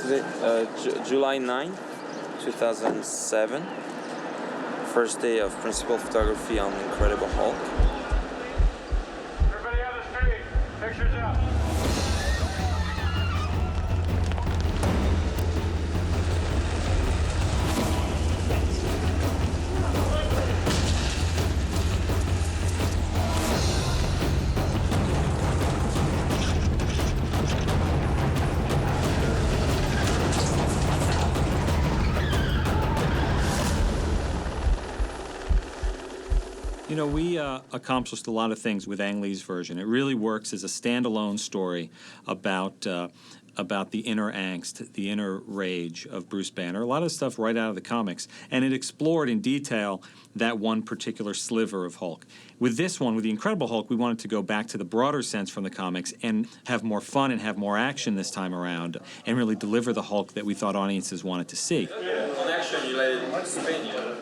today? July 9, 2007. First day of principal photography on Incredible Hulk. Everybody on the street, pictures up. You know, we accomplished a lot of things with Ang Lee's version. It really works as a standalone story about the inner angst, the inner rage of Bruce Banner. A lot of stuff right out of the comics. And it explored in detail that one particular sliver of Hulk. With this one, with the Incredible Hulk, we wanted to go back to the broader sense from the comics and have more fun and have more action this time around and really deliver the Hulk that we thought audiences wanted to see. On action, you let it spin, you know.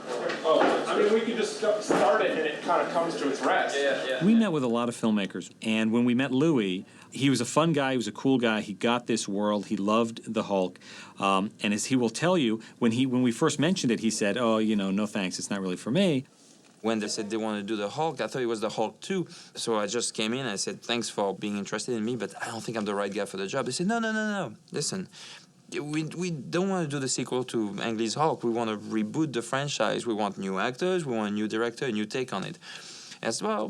Oh, I mean, we can just start it and it kind of comes to its rest. Yeah. We met with a lot of filmmakers, and when we met Louis, he was a fun guy, he was a cool guy, he got this world, he loved the Hulk, and as he will tell you, when we first mentioned it, he said, oh, you know, no thanks, it's not really for me. When they said they wanted to do the Hulk, I thought it was the Hulk 2. So I just came in and I said, thanks for being interested in me, but I don't think I'm the right guy for the job. They said, no. Listen, we don't want to do the sequel to Ang Lee's Hulk. We want to reboot the franchise. We want new actors. We want a new director, a new take on it. And I said, well,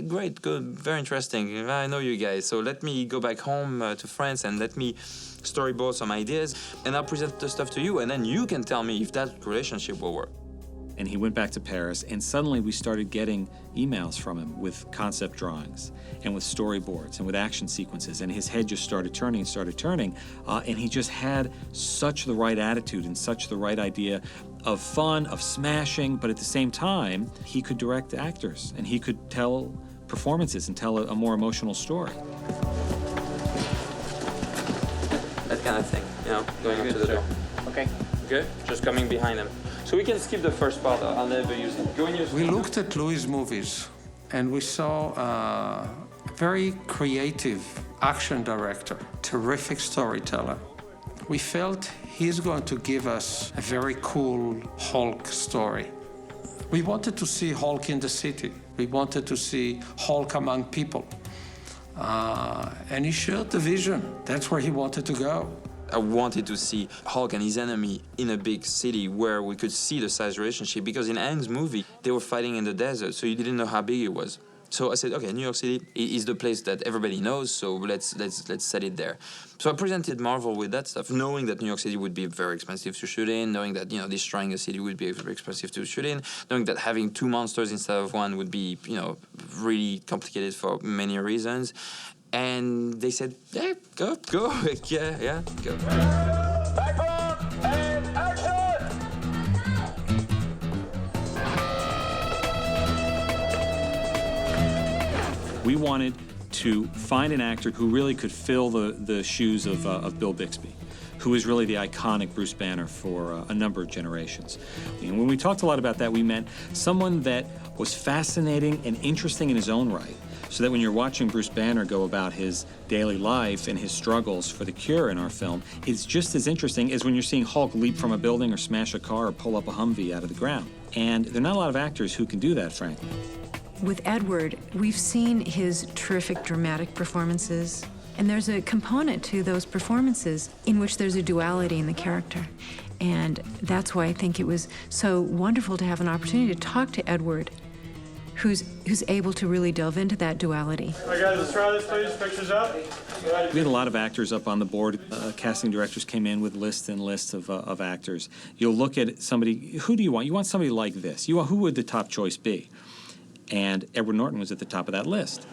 great, good, very interesting. I know you guys. So let me go back home to France and let me storyboard some ideas. And I'll present the stuff to you. And then you can tell me if that relationship will work. And he went back to Paris, and suddenly we started getting emails from him with concept drawings and with storyboards and with action sequences, and his head just started turning, and he just had such the right attitude and such the right idea of fun, of smashing, but at the same time, he could direct actors, and he could tell performances and tell a more emotional story. That kind of thing, you know, going up to the door. Okay. Good? Just coming behind him. So we can skip the first part. I'll never use it. Go in your We looked at Louis' movies, and we saw a very creative action director, terrific storyteller. We felt he's going to give us a very cool Hulk story. We wanted to see Hulk in the city. We wanted to see Hulk among people. And he showed the vision. That's where he wanted to go. I wanted to see Hulk and his enemy in a big city where we could see the size relationship, because in Ang's movie, they were fighting in the desert, so you didn't know how big it was. So I said, okay, New York City is the place that everybody knows, so let's set it there. So I presented Marvel with that stuff, knowing that New York City would be very expensive to shoot in, knowing that, you know, destroying a city would be very expensive to shoot in, knowing that having two monsters instead of one would be, you know, really complicated for many reasons. And they said, hey, go. yeah, go. Background and action! We wanted to find an actor who really could fill the shoes of Bill Bixby, who is really the iconic Bruce Banner for a number of generations. And when we talked a lot about that, we meant someone that was fascinating and interesting in his own right, so that when you're watching Bruce Banner go about his daily life and his struggles for the cure in our film, it's just as interesting as when you're seeing Hulk leap from a building or smash a car or pull up a Humvee out of the ground. And there are not a lot of actors who can do that, frankly. With Edward, we've seen his terrific dramatic performances, and there's a component to those performances in which there's a duality in the character. And that's why I think it was so wonderful to have an opportunity to talk to Edward, who's able to really delve into that duality. All right, guys, let's try this, please. Pictures up. We had a lot of actors up on the board. Casting directors came in with lists and lists of actors. You'll look at somebody, who do you want? You want somebody like this. Who would the top choice be? And Edward Norton was at the top of that list.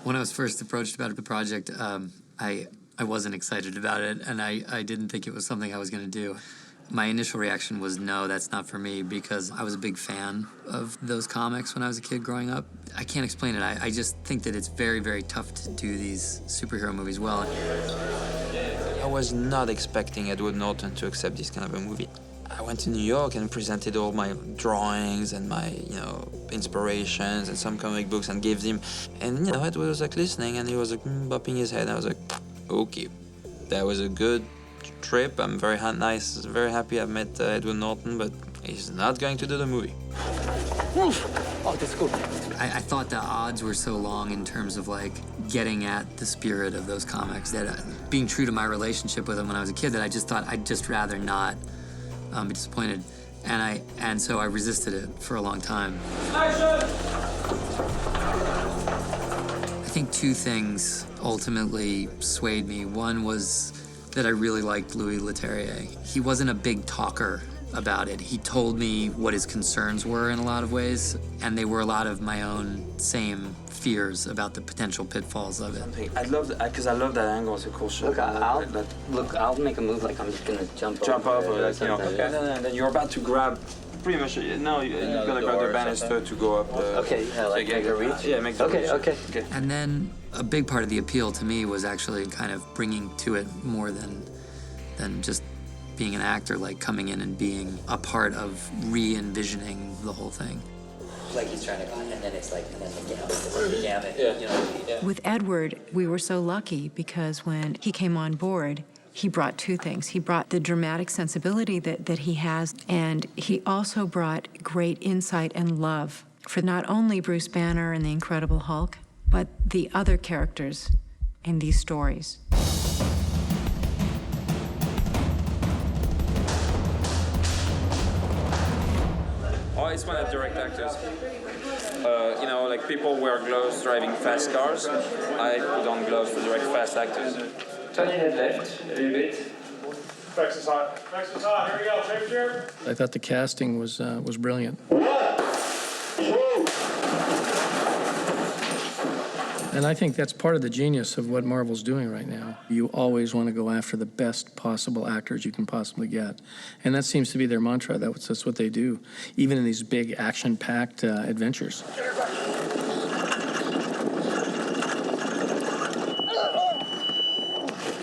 When I was first approached about the project, I wasn't excited about it, and I didn't think it was something I was going to do. My initial reaction was, no, that's not for me, because I was a big fan of those comics when I was a kid growing up. I can't explain it. I just think that it's very, very tough to do these superhero movies well. I was not expecting Edward Norton to accept this kind of a movie. I went to New York and presented all my drawings and my, you know, inspirations and some comic books and gave him. And, you know, Edward was like listening and he was like bopping his head. I was like, okay, that was a good trip. I'm very happy I met Edward Norton, but he's not going to do the movie. Oh, that's cool. I thought the odds were so long in terms of like getting at the spirit of those comics, that being true to my relationship with them when I was a kid, that I just thought I'd just rather not be disappointed, and so I resisted it for a long time. I think two things ultimately swayed me. One was that I really liked Louis Leterrier. He wasn't a big talker about it. He told me what his concerns were in a lot of ways, and they were a lot of my own same fears about the potential pitfalls of it. I love that, because I love that angle. It's a cool shot. I'll make a move like I'm just gonna jump off, like, you know. Okay. And then you're about to grab. Pretty much, no, you're gonna grab the banister to go up. Make a reach. Yeah, make the reach. Okay. And then a big part of the appeal to me was actually kind of bringing to it more than just being an actor, like coming in and being a part of re-envisioning the whole thing. Like he's trying to, and then it's like, and then the gamut, you know. With Edward, we were so lucky because when he came on board, he brought two things. He brought the dramatic sensibility that he has, and he also brought great insight and love for not only Bruce Banner and the Incredible Hulk, but the other characters in these stories. Oh, it's fun at direct actors. You know, like people wear gloves driving fast cars. I put on gloves to direct fast actors. Turn your head left a little bit. Flex is hot. Flex is hot. Here we go. Take a chair. I thought the casting was brilliant. And I think that's part of the genius of what Marvel's doing right now. You always want to go after the best possible actors you can possibly get. And that seems to be their mantra. That's what they do, even in these big action-packed adventures.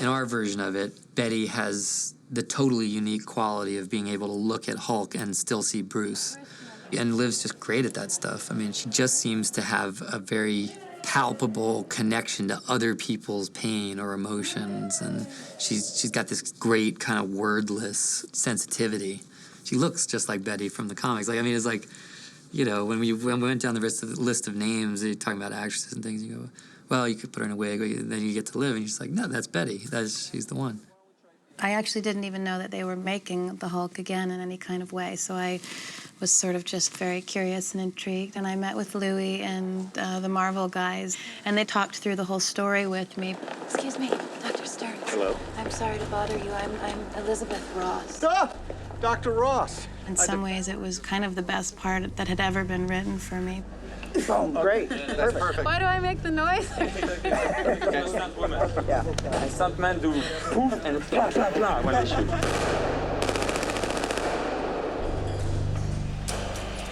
In our version of it, Betty has the totally unique quality of being able to look at Hulk and still see Bruce. And Liv's just great at that stuff. I mean, she just seems to have a very palpable connection to other people's pain or emotions, and she's got this great kind of wordless sensitivity. She looks just like Betty from the comics. Like, I mean, it's like, you know, when we went down the list of names, you're talking about actresses and things, you go, well, you could put her in a wig, and then you get to Liv, and you're just like, no, that's Betty. She's the one. I actually didn't even know that they were making the Hulk again in any kind of way, so I was sort of just very curious and intrigued, and I met with Louis and the Marvel guys, and they talked through the whole story with me. Excuse me, Dr. Stern. Hello. I'm sorry to bother you. I'm Elizabeth Ross. Ah, Dr. Ross. In some ways, it was kind of the best part that had ever been written for me. Oh, great. Perfect. Why do I make the noise? Stunt women. Yeah. Stuntmen do poof and blah, blah, blah when they shoot.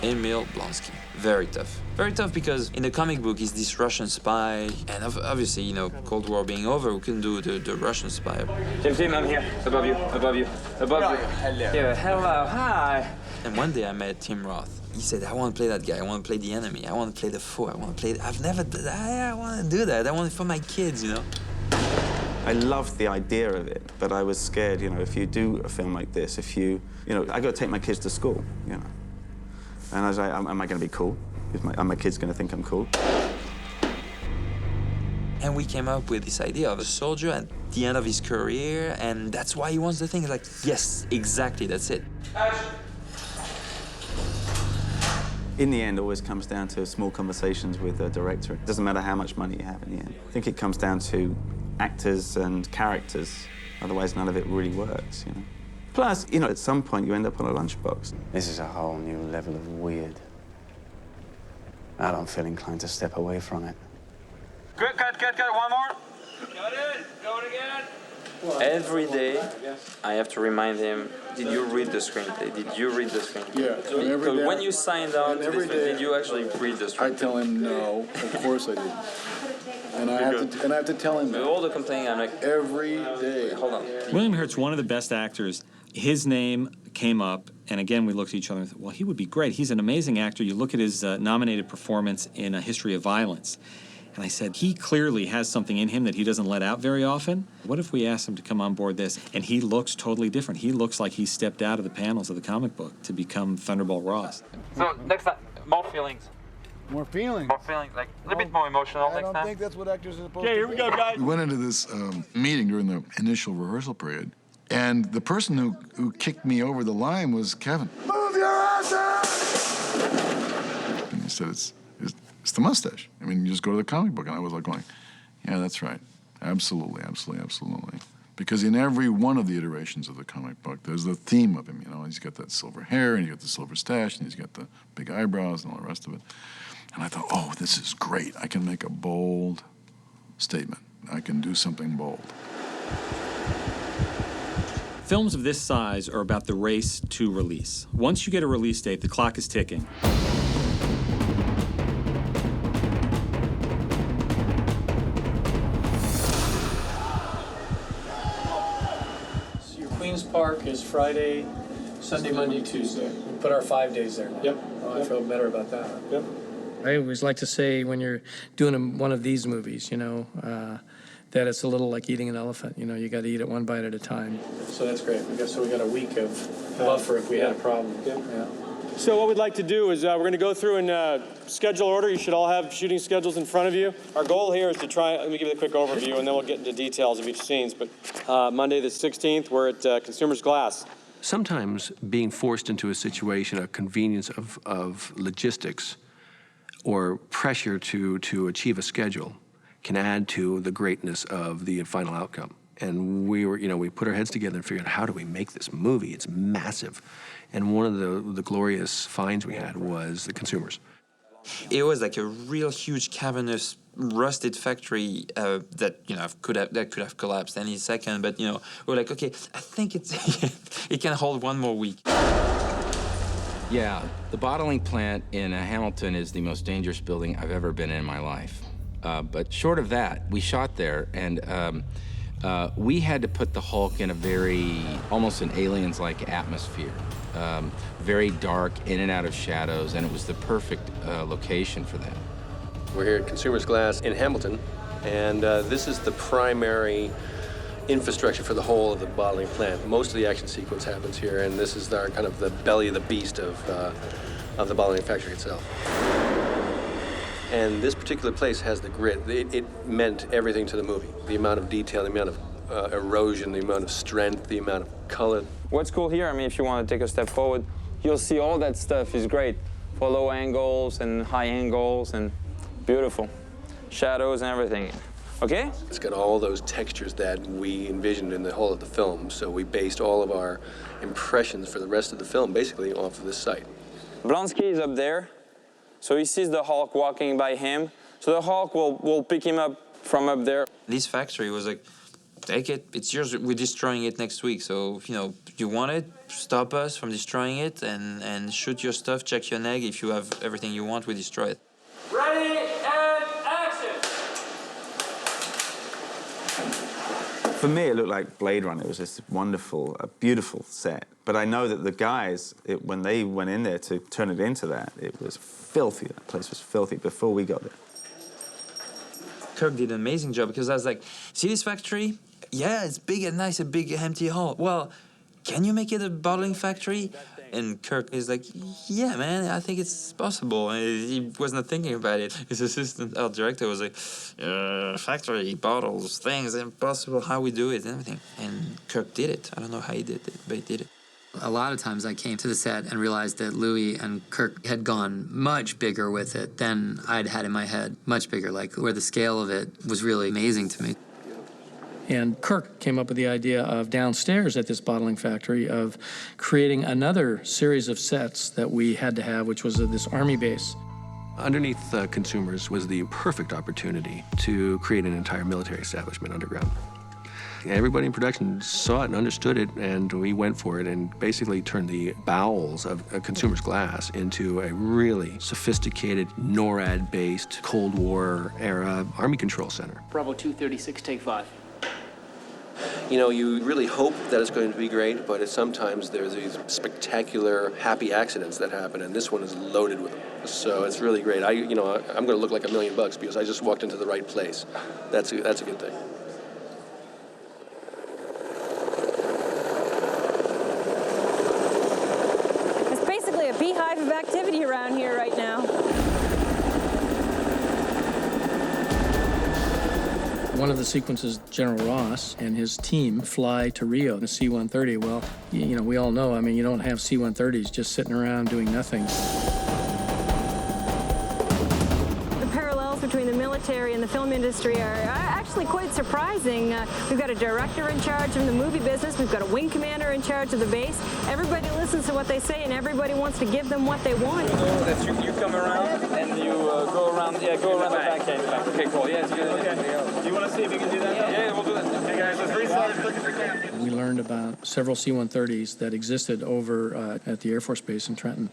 Emil Blonsky. Very tough. Very tough because in the comic book he's this Russian spy, and obviously, you know, Cold War being over, we couldn't do the Russian spy. Tim, I'm here. Above you. Hello. Yeah, hello, hi. And one day I met Tim Roth. He said, I want to play that guy. I want to play the enemy. I want to play the foe. I want to play... I want to do that. I want it for my kids, you know? I loved the idea of it, but I was scared, you know, if you do a film like this, I got to take my kids to school, you know. And I was like, am I going to be cool? Are my kids going to think I'm cool? And we came up with this idea of a soldier at the end of his career, and that's why he wants the thing. It's like, yes, exactly, that's it. In the end, it always comes down to small conversations with a director. It doesn't matter how much money you have in the end. I think it comes down to actors and characters. Otherwise, none of it really works, you know. Plus, you know, at some point, you end up on a lunchbox. This is a whole new level of weird. I don't feel inclined to step away from it. Good, cut. One more. Got it. Go it again. Every day, I have to remind him, did you read the screenplay? Did you read the screenplay? Yeah, so every day, when you signed on to this, day, did you actually read the screenplay? I tell him no, of course I didn't. And I have to tell him With that. all the complaining, I'm like, Every day. hold on. William Hurt's one of the best actors. His name came up, and again, we looked at each other and thought, well, he would be great. He's an amazing actor. You look at his nominated performance in A History of Violence. And I said, he clearly has something in him that he doesn't let out very often. What if we asked him to come on board this? And he looks totally different. He looks like he stepped out of the panels of the comic book to become Thunderbolt Ross. So next time, more feelings. More feelings. More feelings, like a little bit more emotional next time. I don't think that's what actors are supposed to do. Okay, here we go, guys. We went into this meeting during the initial rehearsal period, and the person who kicked me over the line was Kevin. Move your asses! And he said, it's the mustache. I mean, you just go to the comic book. And I was like going, yeah, that's right. Absolutely, absolutely, absolutely. Because in every one of the iterations of the comic book, there's the theme of him, you know. He's got that silver hair, and he's got the silver stash, and he's got the big eyebrows and all the rest of it. And I thought, oh, this is great. I can make a bold statement. I can do something bold. Films of this size are about the race to release. Once you get a release date, the clock is ticking. So your Queen's Park is Friday, Sunday, Monday, Tuesday. We put our 5 days there. Yep. Oh, I feel better about that. Yep. I always like to say when you're doing one of these movies, you know, that it's a little like eating an elephant. You know, you got to eat it one bite at a time. So that's great. We got a week of buffer if we had a problem. Yeah. So what we'd like to do is we're going to go through in schedule order. You should all have shooting schedules in front of you. Our goal here is to try, let me give you a quick overview, and then we'll get into details of each scenes. But Monday the 16th, we're at Consumer's Glass. Sometimes being forced into a situation, a convenience of logistics, or pressure to achieve a schedule can add to the greatness of the final outcome. And we put our heads together and figured out, how do we make this movie? It's massive. And one of the glorious finds we had was the Consumers. It was like a real huge cavernous rusted factory that could have collapsed any second. But we're like, okay, I think it can hold one more week. Yeah, the bottling plant in Hamilton is the most dangerous building I've ever been in my life. But short of that, we shot there, and we had to put the Hulk in a very, almost an Aliens-like atmosphere. Very dark, in and out of shadows, and it was the perfect location for that. We're here at Consumer's Glass in Hamilton, and this is the primary infrastructure for the whole of the bottling plant. Most of the action sequence happens here, and this is our kind of the belly of the beast of the bottling factory itself. And this particular place has the grit. It meant everything to the movie. The amount of detail, the amount of erosion, the amount of strength, the amount of color. What's cool here, I mean, if you want to take a step forward, you'll see all that stuff is great for low angles and high angles and beautiful. Shadows and everything. Okay? It's got all those textures that we envisioned in the whole of the film, so we based all of our impressions for the rest of the film basically off of this site. Blonsky is up there, so he sees the Hulk walking by him, so the Hulk will pick him up from up there. This factory was like, take it, it's yours, we're destroying it next week, so, you want it, stop us from destroying it, and shoot your stuff, check your neg, if you have everything you want, we destroy it. Ready and action! For me, it looked like Blade Runner. It was just wonderful, a beautiful set. But I know that the guys, when they went in there to turn it into that, it was filthy. That place was filthy before we got there. Kirk did an amazing job because I was like, see this factory? Yeah, it's big and nice, a big empty hall. Well, can you make it a bottling factory? And Kirk is like, yeah, man, I think it's possible. And he was not thinking about it. His assistant, art director, was like, factory, bottles, things, impossible, how we do it, and everything. And Kirk did it. I don't know how he did it, but he did it. A lot of times I came to the set and realized that Louis and Kirk had gone much bigger with it than I'd had in my head. Much bigger, like where the scale of it was really amazing to me. And Kirk came up with the idea of downstairs at this bottling factory of creating another series of sets that we had to have, which was this army base. Underneath Consumers was the perfect opportunity to create an entire military establishment underground. Everybody in production saw it and understood it, and we went for it and basically turned the bowels of Consumer's Glass into a really sophisticated NORAD-based Cold War-era Army Control Center. Bravo 236, take 5. You know, you really hope that it's going to be great, but sometimes there's these spectacular happy accidents that happen, and this one is loaded with them. So it's really great. I'm going to look like $1 million because I just walked into the right place. That's a good thing. It's basically a beehive of activity around here right now. One of the sequences, General Ross and his team fly to Rio in a C-130. Well, we all know, I mean, you don't have C-130s just sitting around doing nothing. The parallels between the military and the film industry are actually quite surprising. We've got a director in charge of the movie business. We've got a wing commander in charge of the base. Everybody listens to what they say, and everybody wants to give them what they want. That you come around and you go around the back end. Okay, cool. Yeah, it's good. Okay. Do you want to see if you can do that? Yeah, we'll do that. Okay, guys, let's restart as quick as we can. We learned about several C-130s that existed over at the Air Force Base in Trenton.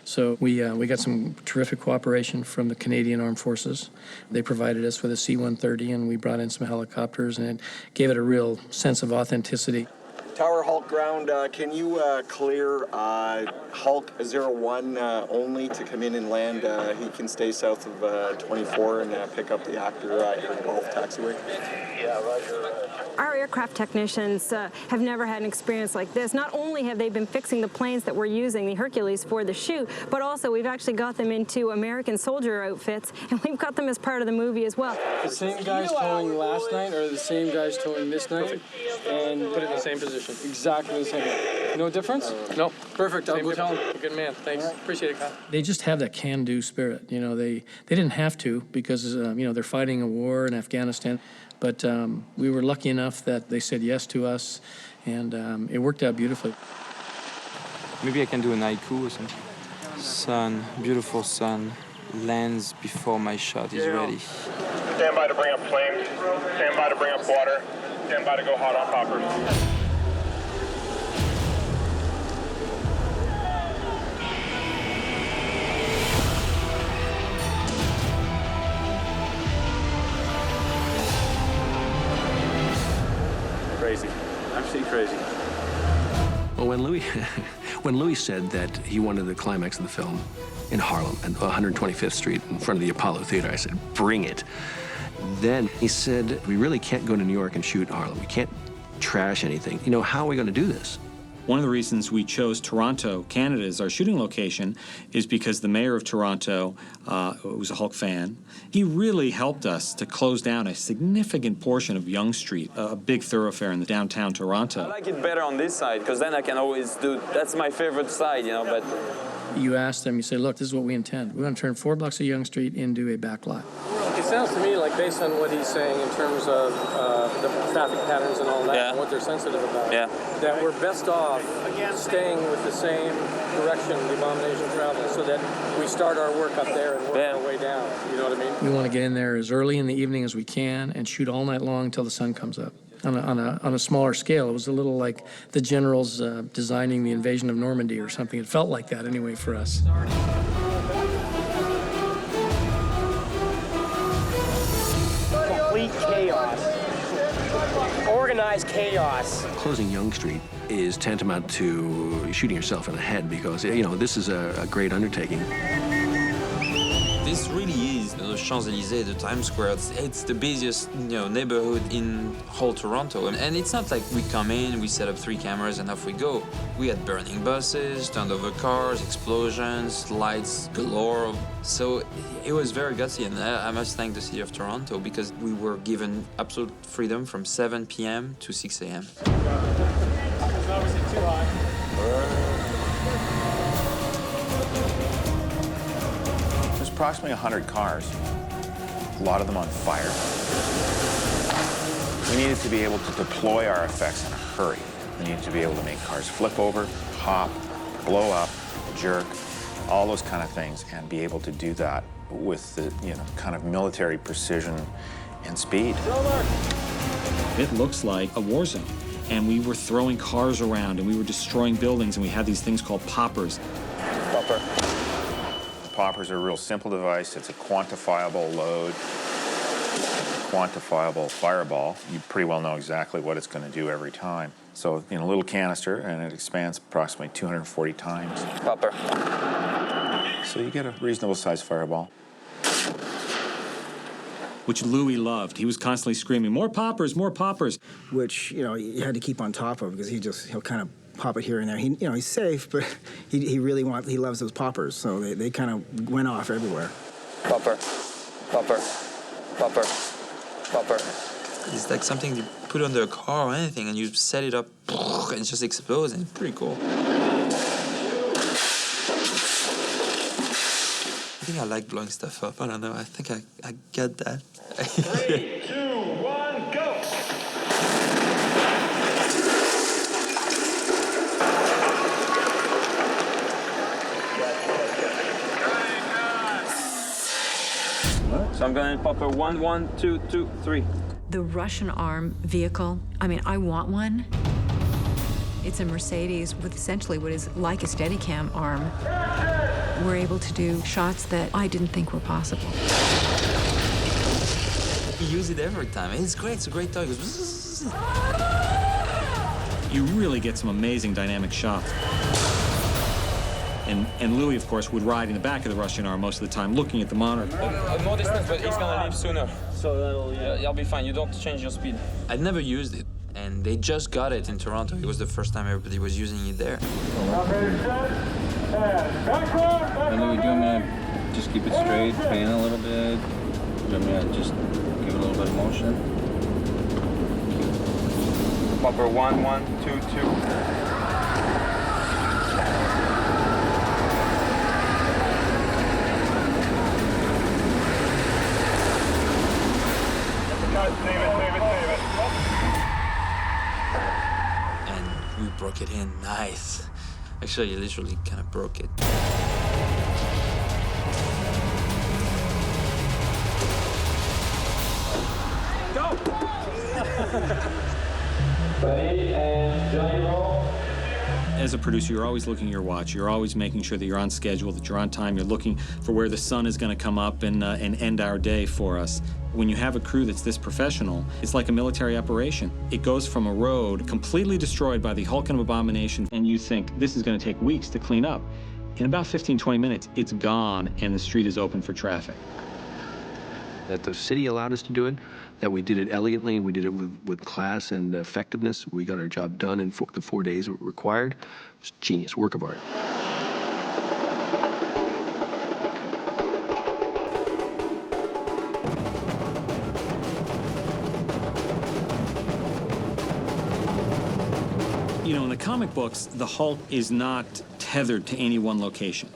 So we got some terrific cooperation from the Canadian Armed Forces. They provided us with a C-130, and we brought in some helicopters, and it gave it a real sense of authenticity. Tower Hulk ground, can you clear Hulk 01 only to come in and land? He can stay south of 24 and pick up the actor here in Gulf Taxiway. Yeah, roger. Our aircraft technicians have never had an experience like this. Not only have they been fixing the planes that we're using, the Hercules, for the shoot, but also we've actually got them into American soldier outfits, and we've got them as part of the movie as well. The same guys towing last night are the same guys towing this night, and put it in the same position. Exactly the same. No difference? Nope. Perfect. I'll go tell difference. them. Good man. Thanks. Appreciate it, Kyle. They just have that can-do spirit. They didn't have to because, they're fighting a war in Afghanistan. But we were lucky enough that they said yes to us, and it worked out beautifully. Maybe I can do an haiku or something. Sun, beautiful sun, lands before my shot is ready. Stand by to bring up flames. Stand by to bring up water. Stand by to go hot on poppers. Crazy. Absolutely crazy. Well, when Louis said that he wanted the climax of the film in Harlem, at 125th Street, in front of the Apollo Theater, I said, bring it. Then he said, we really can't go to New York and shoot in Harlem. We can't trash anything. How are we going to do this? One of the reasons we chose Toronto, Canada, as our shooting location is because the mayor of Toronto was a Hulk fan. He really helped us to close down a significant portion of Yonge Street, a big thoroughfare in the downtown Toronto. I like it better on this side because then I can always do, that's my favorite side, but... You ask them, you say, look, this is what we intend. We want to turn 4 blocks of Yonge Street into a backlot. It sounds to me like, based on what he's saying in terms of the traffic patterns and all that, and what they're sensitive about, that we're best off staying with the same direction the abomination travels, so that we start our work up there and work our way down. You know what I mean? We want to get in there as early in the evening as we can and shoot all night long until the sun comes up. On a smaller scale, it was a little like the generals designing the invasion of Normandy or something. It felt like that anyway for us. Complete chaos. Organized chaos. Closing Yonge Street is tantamount to shooting yourself in the head because, this is a great undertaking. This really is the Champs-Élysées, the Times Square. It's the busiest neighborhood in whole Toronto. And it's not like we come in, we set up 3 cameras and off we go. We had burning buses, turned over cars, explosions, lights galore. So it was very gutsy, and I must thank the city of Toronto because we were given absolute freedom from 7 p.m. to 6 a.m. It's obviously too high. Approximately 100 cars, a lot of them on fire. We needed to be able to deploy our effects in a hurry. We needed to be able to make cars flip over, hop, blow up, jerk, all those kind of things, and be able to do that with the kind of military precision and speed. It looks like a war zone, and we were throwing cars around and we were destroying buildings, and we had these things called poppers. Popper. Poppers are a real simple device. It's a quantifiable load. quantifiable fireball. You pretty well know exactly what it's going to do every time. So in a little canister, and it expands approximately 240 times. Popper. So you get a reasonable sized fireball. Which Louis loved. He was constantly screaming, more poppers, more poppers. Which, you know, you had to keep on top of because he'll kind of pop it here and there. He's safe, but he loves those poppers, so they kind of went off everywhere. Popper, popper, popper, popper. It's like something you put under a car or anything, and you set it up, and it just explodes, and it's pretty cool. I think I like blowing stuff up. I don't know. I think I get that. 3, 2, 1, go! So I'm going to popper 1, 1, 2, 2, 3. The Russian arm vehicle, I mean, I want one. It's a Mercedes with essentially what is like a Steadicam arm. We're able to do shots that I didn't think were possible. You use it every time. It's great. It's a great toy. It goes... You really get some amazing dynamic shots. And Louis, of course, would ride in the back of the Russian arm most of the time, looking at the monitor. More distance, but he's gonna leave sooner. So that'll, you'll be fine. You don't change your speed. I'd never used it, and they just got it in Toronto. It was the first time everybody was using it there. And Louis, do you want me to just keep it straight, pan a little bit? Do you want me to just give it a little bit of motion? Popper 1, 1, 2, 2. And we broke it in nice. Actually, you literally kind of broke it. Go! Ready, and Johnny roll. As a producer, you're always looking at your watch. You're always making sure that you're on schedule, that you're on time. You're looking for where the sun is going to come up and end our day for us. When you have a crew that's this professional, it's like a military operation. It goes from a road completely destroyed by the Hulk and Abomination, and you think this is going to take weeks to clean up. In about 15, 20 minutes, it's gone, and the street is open for traffic. That the city allowed us to do it, that we did it elegantly, and we did it with class and effectiveness. We got our job done in the 4 days required. It was a genius work of art. You know, in the comic books, the Hulk is not tethered to any one location.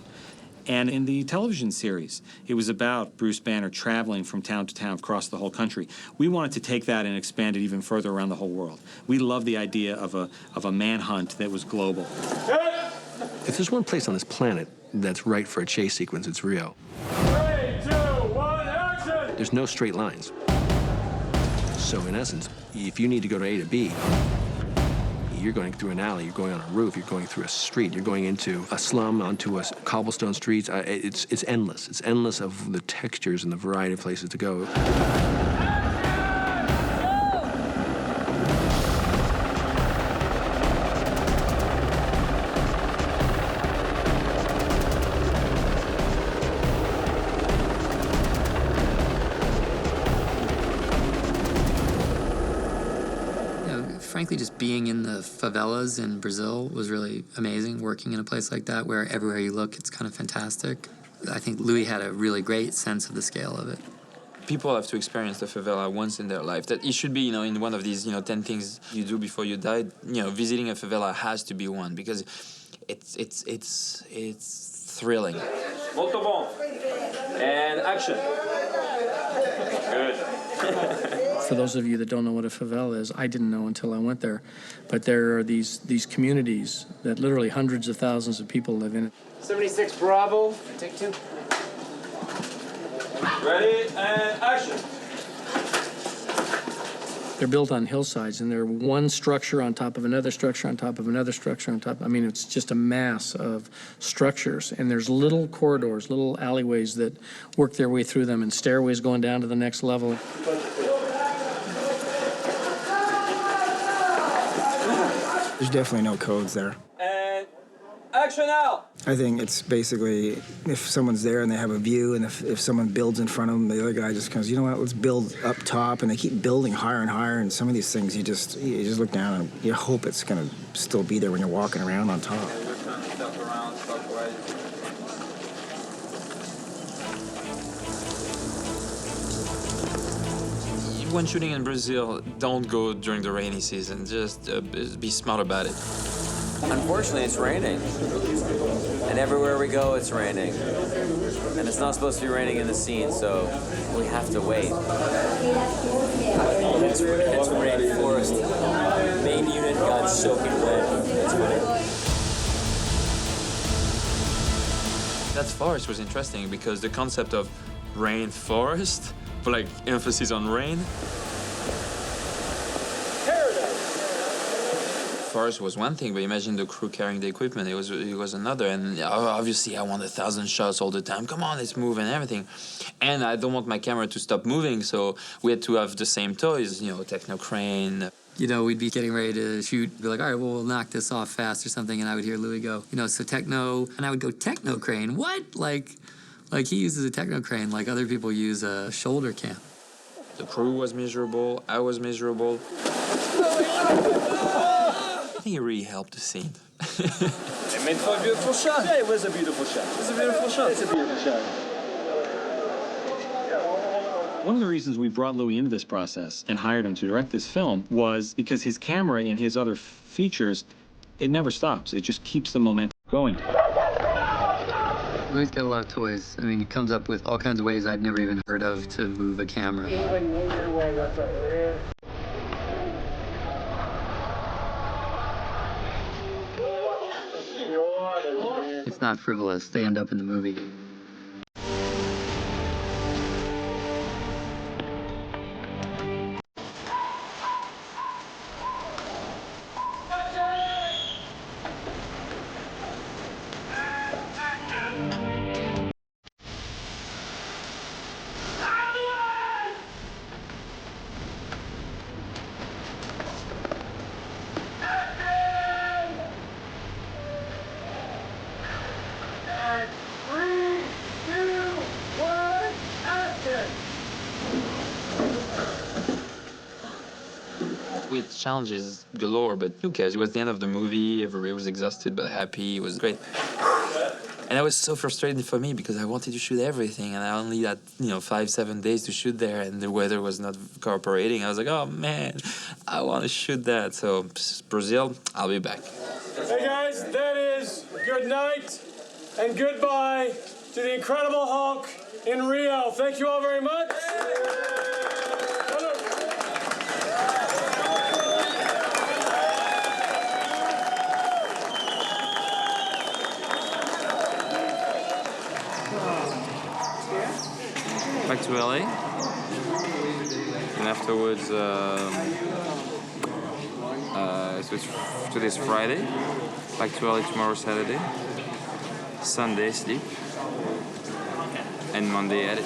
And in the television series, it was about Bruce Banner traveling from town to town across the whole country. We wanted to take that and expand it even further around the whole world. We love the idea of a manhunt that was global. If there's one place on this planet that's right for a chase sequence, it's Rio. 3, 2, 1, action! There's no straight lines. So in essence, if you need to go to A to B, you're going through an alley, you're going on a roof, you're going through a street, you're going into a slum, onto a cobblestone streets. It's endless. It's endless of the textures and the variety of places to go. Frankly, just being in the favelas in Brazil was really amazing, working in a place like that where everywhere you look, it's kind of fantastic. I think Louis had a really great sense of the scale of it. People have to experience the favela once in their life. That it should be, you know, in one of these, 10 things you do before you die. Visiting a favela has to be one because it's thrilling. Molto bon. And action. Good. For those of you that don't know what a favela is, I didn't know until I went there. But there are these communities that literally hundreds of thousands of people live in it. 76 Bravo, take 2. Ready, and action. They're built on hillsides, and they're one structure on top of another structure on top of another structure on top. I mean, it's just a mass of structures, and there's little corridors, little alleyways that work their way through them, and stairways going down to the next level. There's definitely no codes there. And action now! I think it's basically if someone's there and they have a view, and if someone builds in front of them, the other guy just goes, you know what, let's build up top, and they keep building higher and higher, and some of these things you just look down and you hope it's going to still be there when you're walking around on top. When shooting in Brazil, don't go during the rainy season. Just be smart about it. Unfortunately, it's raining. And everywhere we go, it's raining. And it's not supposed to be raining in the scene, so we have to wait. It's rainforest. Main unit got soaking wet. It's funny. That forest was interesting because the concept of rainforest, but like emphasis on rain. Forest was one thing, but imagine the crew carrying the equipment. It was another. And obviously, I want 1,000 shots all the time. Come on, let's move and everything. And I don't want my camera to stop moving, so we had to have the same toys, techno crane. We'd be getting ready to shoot, be like, all right, well, we'll knock this off fast or something, and I would hear Louis go, so techno, and I would go, techno crane, what? Like he uses a techno crane like other people use a shoulder cam. The crew was miserable, I was miserable. I think it really helped the scene. It made for a beautiful shot. Yeah, it was a beautiful shot. It's a beautiful shot. It's a beautiful shot. One of the reasons we brought Louis into this process and hired him to direct this film was because his camera and his other features, it never stops. It just keeps the momentum going. Louis got a lot of toys. I mean, he comes up with all kinds of ways I'd never even heard of to move a camera. It's not frivolous. They end up in the movie. With challenges galore, but who cares? It was the end of the movie, everybody was exhausted but happy, it was great. And that was so frustrating for me because I wanted to shoot everything and I only had, 5-7 days to shoot there and the weather was not cooperating. I was like, oh man, I want to shoot that. So Brazil, I'll be back. Hey guys, that is good night and goodbye to the Incredible Hulk in Rio. Thank you all very much. Back to LA, and afterwards, so today's Friday, back to LA tomorrow, Saturday, Sunday sleep, and Monday edit.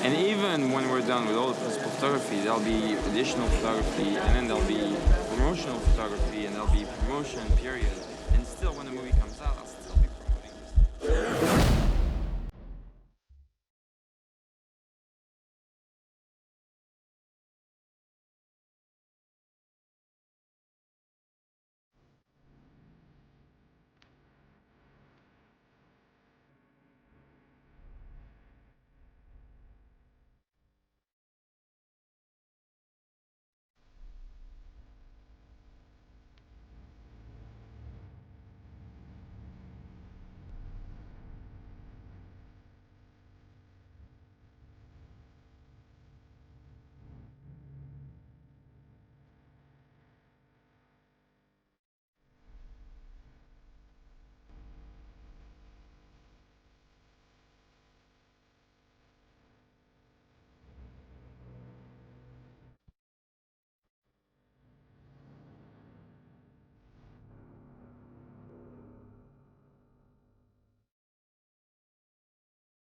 And even when we're done with all the principal photography, there'll be additional photography, and then there'll be promotional photography, and there'll be promotion period. And still, when the movie comes out,